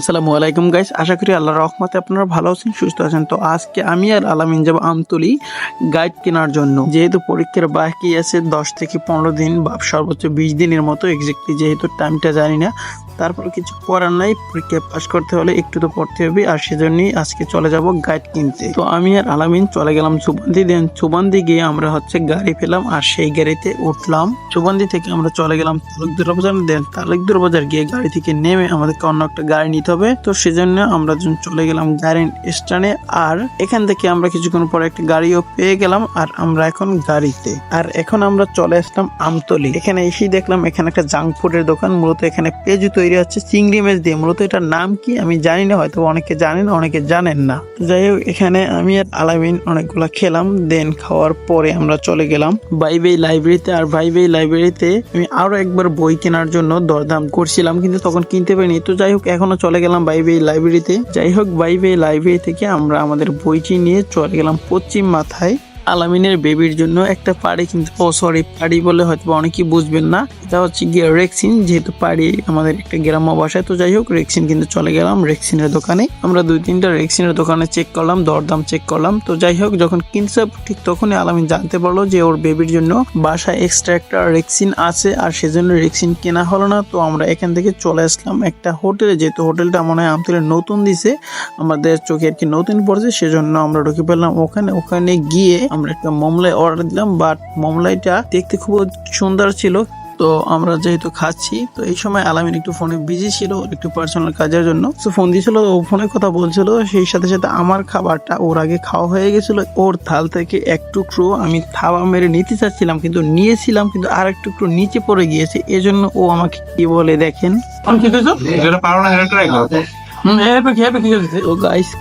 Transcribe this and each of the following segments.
আসসালামু আলাইকুম গাইস, আশা করি আল্লাহর রহমতে আপনারা ভালো আছেন, সুস্থ আছেন। তো আজকে আমি আর আলামিন যাব আমতলী গাইড কেনার জন্য। যেহেতু পরীক্ষার বাকি আছে 10 থেকে 15 দিন বা সর্বোচ্চ 20 দিনের মতো, এক্স্যাক্টলি যেহেতু টাইমটা জানি না, তারপর কিছু করার নাই, পরীক্ষা পাস করতে হলে একটু তো পড়তে হবে, আর সেজন্যই আজকে চলে যাব গাইড কিনতে। তো আমি আর আলামিন চলে গেলাম চুবান্দি। দেন চুবান্দি গিয়ে আমরা গাড়ি পেলাম, আর সেই গাড়িতে উঠলাম। চুবান্দি থেকে আমরা চলে গেলাম তালুকদার বাজার। দেন তালুকদার বাজার গিয়ে গাড়ি থেকে নেমে আমাদেরকে অন্য একটা গাড়ি নিতে হবে। তো সেজন্য আমরা চলে গেলাম গাড়ির স্ট্যান্ডে, আর এখান থেকে আমরা কিছুক্ষণ পরে একটা গাড়িও পেয়ে গেলাম, আর আমরা এখন গাড়িতে। আর এখন আমরা চলে আসলাম আমতলী। এখানে এসেই দেখলাম এখানে একটা জাঙ্ক ফুডের দোকান। মূলত এখানে পেঁয়াজু তৈরি হচ্ছে চিংড়ি মাছ দিয়ে। মূলত এটার নাম কি আমি জানি না, হয়তো অনেকে জানেন অনেকে জানেন না। যাই হোক, এখানে আমি আর আলামিন অনেকগুলা খেলাম। দেন খাওয়ার পরে আমরা চলে গেলাম বাইবেই লাইব্রেরিতে। আর বাইবেই লাইব্রেরিতে আমি আরো একবার বই কেনার জন্য দরদাম করছিলাম, কিন্তু তখন কিনতে পারিনি। তো যাই হোক, এখনো চলে গেলাম বাইবেই লাইব্রেরিতে। যাই হোক, বাইবেই লাইব্রেরি থেকে আমরা আমাদের বইটি নিয়ে চলে গেলাম পশ্চিম মাথায় আলামিনের বেবির জন্য একটা পাড়ি কিনতে। পাড়ি বলে হয়তো অনেকেই বুঝবেন না, এটা হচ্ছে গিয়ে রেক্সিন, যেহেতু পাড়ি আমাদের একটা গ্রাম্য ভাষায়। তো যাই হোক, রেক্সিন কিন্তু চলে গেলাম রেক্সিনের দোকানে। আমরা 2-3টা রেক্সিনের দোকানে চেক করলাম, দরদাম চেক করলাম। তো যাই হোক, যখন কিনছে ঠিক তখনই আলামিন জানতে পারলো যে ওর বেবির জন্য বাসায় এক্সট্রা একটা রেক্সিন আছে, আর সেজন্য রেক্সিন কেনা হলো না। তো আমরা এখান থেকে চলে আসলাম একটা হোটেলে, যেহেতু হোটেলটা মনে হয় আমতলী নতুন দিছে, আমাদের চোখে আর কি নতুন পড়ছে, সেজন্য আমরা ঢুকে পেলাম ওখানে গিয়ে আমরা একটা মোমলাই অর্ডার দিলাম। বাট মোমলাইটা দেখতে খুব সুন্দর ছিল। তো আমরা যেহেতু খাচ্ছি, তো এই সময় আলামিন একটু ফোনে বিজি ছিল, একটু পার্সোনাল কাজের জন্য। তো ফোন দিয়েছিল, ও ফোনে কথা বলছিল, সেই সাথে সাথে আমার খাবারটা ওর আগে খাওয়া হয়ে গেছিল। ওর থাল থেকে এক টুকরো আমি থাবা মেরে নিতে চাচ্ছিলাম, কিন্তু নিয়েছিলাম, কিন্তু আর এক টুকরো নিচে পড়ে গিয়েছে। এজন্য ও আমাকে কি বলে দেখেন,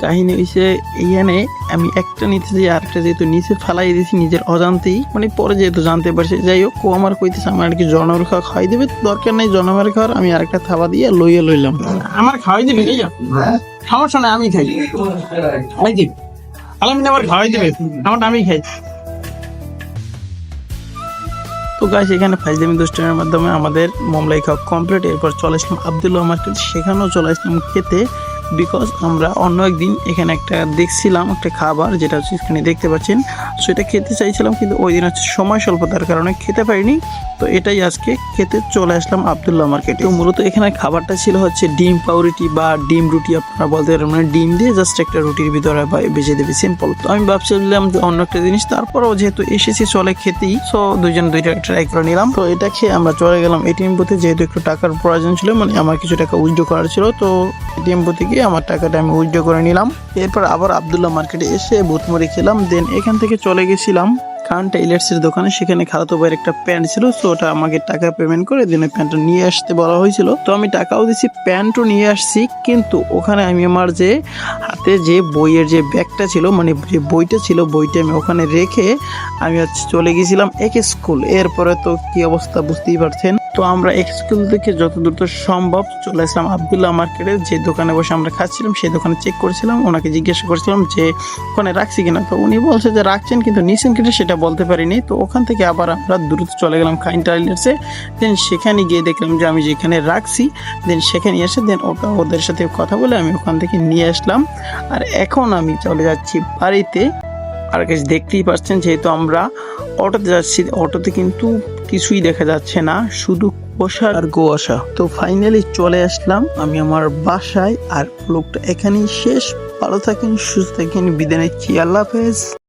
কাহিনী হয়েছে এইখানে আমি একটা নিতে যাই, আরেকটা যেহেতু নিচে ফালাই দিয়েছি নিজের অজান্তেই, মানে পরে যেহেতু জানতে পারছি। যাই হোক, ও আমার কইতেছে আমার আর কি জনমের খাওয়া খাওয়াই দেবে, দরকার নেই জনমের খাওয়ার, আমি আরেকটা থাবা দিয়ে লইলাম। আমার খাওয়াই দেবে, সমস্যা নাই, আমি খাই, আলামিন আমার খাওয়াই দেবে, আমারটা আমি খাই। তো গাইস, এখানে ফাইজলামি দুষ্টামির মাধ্যমে আমাদের মোমলাই খাওয়া কমপ্লিট। এরপর চলে আসলাম আব্দুল্লাহ মার্কেট, সেখানেও চলে আসলাম খেতে, বিকজ আমরা অন্য একদিন এখানে একটা দেখছিলাম একটা খাবার, যেটা হচ্ছে এখানে দেখতে পাচ্ছেন। সেটা খেতে চাইছিলাম, কিন্তু ওই দিন হচ্ছে সময় স্বল্পতার কারণে খেতে পারিনি। তো এটাই আজকে খেতে চলে আসলাম আব্দুল্লাহ মার্কেটে। তো মূলত এখানে খাবারটা ছিল হচ্ছে ডিম পাউরুটি বা ডিম রুটি, আপনারা বলতে পারেন, মানে ডিম দিয়ে জাস্ট একটা রুটির ভিতরে বেজে দেবে, সিম্পল। তো আমি ভাবছিলাম যে অন্য একটা জিনিস, তারপরও যেহেতু এসেছি চলে খেতেই, সো দুইটা ট্রাই করে নিলাম। তো এটা খেয়ে আমরা চলে গেলাম এটিএম বুথে, যেহেতু একটু টাকার প্রয়োজন ছিল, মানে আমার কিছু টাকা উইথড্র করার ছিল। তো এটিএম বুথে গিয়ে আমার টাকাটা আমি উইথড্র করে নিলাম। এরপর আবার আব্দুল্লাহ মার্কেটে এসে বুথ মুড়ি খেলাম। দেন এখান থেকে চলে গেছিলাম খান টেইলার্সের দোকানে। সেখানে খালাতো ভাইয়ের একটা প্যান্ট ছিল, সো ওটা আমাকে টাকা পেমেন্ট করে দিনে প্যান্টটা নিয়ে আসতে বলা হয়েছিল। তো আমি টাকাও দিছি, প্যান্টও নিয়ে আসছি। কিন্তু ওখানে আমি আমার যে হাতে যে বইয়ের যে ব্যাগটা ছিল, মানে যে বইটা ছিল, বইটা আমি ওখানে রেখে আমি চলে গেছিলাম এক স্কুল। এরপরে তো কি অবস্থা বুঝতেই পারছেন। তো আমরা এক স্কুল থেকে যত দ্রুত সম্ভব চলে আসলাম আব্দুল্লাহ মার্কেটে, যে দোকানে বসে আমরা খাচ্ছিলাম। সেই দোকানে চেক করেছিলাম, ওনাকে জিজ্ঞাসা করেছিলাম যে ওখানে রাখছি কিনা। তো উনি বলছে যে রাখছেন, কিন্তু নিছেন কিনা সেটা বলতে পারিনি। তো ওখান থেকে আবার আমরা দ্রুত চলে গেলাম খান টেইলার্সে। দেন সেখানে গিয়ে দেখলাম যে আমি যেখানে রাখছি, দেন সেখানে এসে দেন ওদের সাথে কথা বলে আমি ওখান থেকে নিয়ে আসলাম। আর এখন আমি চলে যাচ্ছি বাড়িতে। আর কাছে দেখতেই পাচ্ছেন, যেহেতু আমরা অটোতে যাচ্ছি, অটোতে কিন্তু কিছুই দেখা যাচ্ছে না, শুধু কুয়াশা আর কুয়াশা। তো ফাইনালি চলে আসলাম আমি আমার বাসায়। আর ব্লগটা এখানেই শেষ। ভালো থাকেন, সুস্থ থাকেন, বিদায় নিচ্ছি, আল্লাহ হাফেজ।